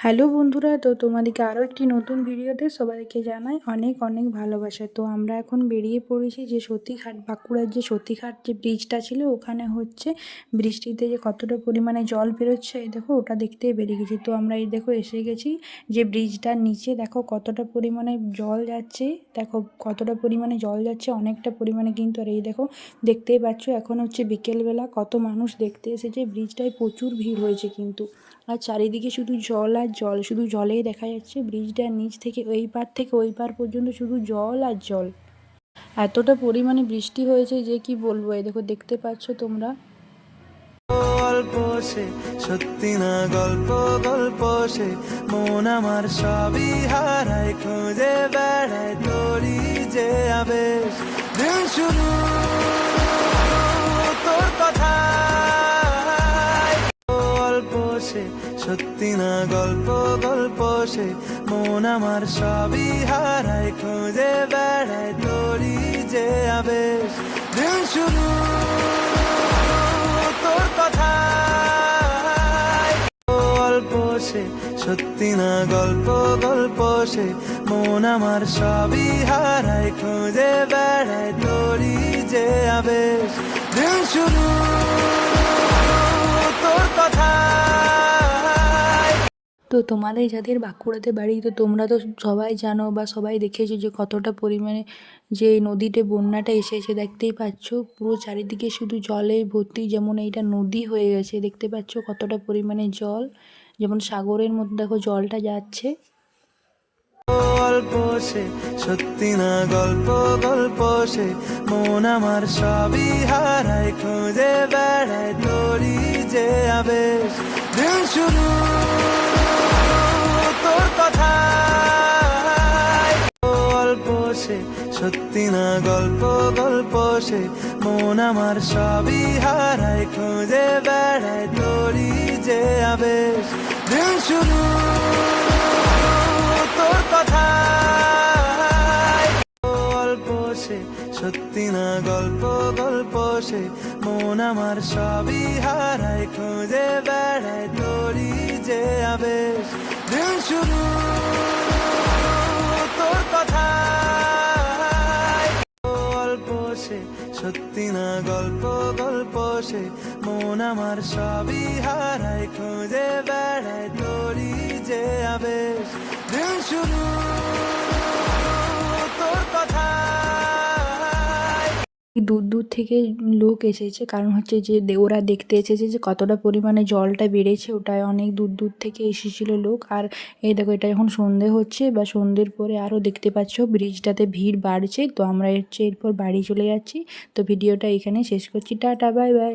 Hello বন্ধুরা, তো তোমাদেরকে আরও একটি নতুন ভিডিওতে সবাইকে জানাই অনেক অনেক ভালোবাসা। তো আমরা এখন বেরিয়ে পড়েছি যে সতীঘাট, বাঁকুড়ার যে সতীঘাট যে ব্রিজটা ছিল, ওখানে হচ্ছে বৃষ্টিতে যে কতটা পরিমাণে জল বেরোচ্ছে, এই দেখো ওটা দেখতেই বেরিয়ে গেছি। তো আমরা এই দেখো এসে গেছি যে ব্রিজটার নিচে, দেখো কতটা পরিমাণে জল যাচ্ছে, দেখো কতটা পরিমাণে জল যাচ্ছে, অনেকটা পরিমাণে কিন্তু। আর এই দেখো দেখতেই পাচ্ছ এখন হচ্ছে বিকেলবেলা, কত মানুষ দেখতে এসেছে। ব্রিজটায় প্রচুর ভিড় হয়েছে কিন্তু। আর চারিদিকে শুধু জল আর জল, শুধু জলেই দেখা যাচ্ছে। ব্রিজটার নিচ থেকে ওই পার থেকে ওই পার পর্যন্ত শুধু জল আর জল। এতটা পরিমাণে বৃষ্টি হয়েছে যে কি বলবো। এই দেখো দেখতে পাচ্ছ তোমরা। গল্প সে সত্যি না গল্প, গল্প সে মন আমার সবই হারায়, খুঁজে বেড়ায় তোরই যে আবেশ। দিন শুরু তোর কথা, গল্প সে সত্যি না গল্প, গল্প সে মন আমার সবই হারায়, খুঁজে বেড়ায় তোরই যে আবেশ। দিন শুরু তোর কথা, গল্প সে সত্যি না গল্প, গল্প সে মন আমার সবই হারায়, খুঁজে বেড়ায় তোরই যে আবেশ। দিন শুরু তোর কথা। তো তোমাদের যাদের বাঁকুড়াতে বাড়ি, তো তোমরা তো সবাই জানো বা সবাই দেখেছো যে কতটা পরিমাণে যে নদীতে বন্যাটা এসেছে। দেখতেই পাচ্ছ পুরো চারিদিকে শুধু জলে ভর্তি, যেমন এইটা নদী হয়ে গেছে। দেখতে পাচ্ছ কতটা পরিমাণে জল, যেমন সাগরের মধ্যে দেখো জলটা যাচ্ছে। গল্প সে সত্যি না গল্প, গল্প সে মন আমার সবই হারায়, খুঁজে বেড়ায় তোরই যে আবেশ। দিন শুরু তোর কথা, গল্প সে সত্যি না গল্প, গল্প সে মন আমার সবই হারায়, খুঁজে বেড়ায় তোরই যে আবেশ। দিন শুরু তোর কথা, গল্প সে সত্যি না গল্প, গল্প সে মন আমার সবই হারায়, খুঁজে বেড়ায় তোরই যে আবেশ। দিন শুরু তোর কথা, গল্প সে সত্যি না গল্প, গল্প সে মন আমার সবই হারায়, খুঁজে বেড়ায় তোরই যে আবেশ। দিন শুরু তোর কথা। দূর দূর থেকে লোক এসেছে, কারণ হচ্ছে যে ওরা দেখতে এসেছে যে কতটা পরিমাণে জলটা বেড়েছে। ওটায় অনেক দূর দূর থেকে এসেছিলো লোক। আর এই দেখো এটা এখন সন্ধে হচ্ছে, বা সন্ধ্যের পরে আরও দেখতে পাচ্ছ ব্রিজটাতে ভিড় বাড়ছে। তো আমরা হচ্ছে এরপর বাড়ি চলে যাচ্ছি। তো ভিডিওটা এখানে শেষ করছি। Tata, bye bye.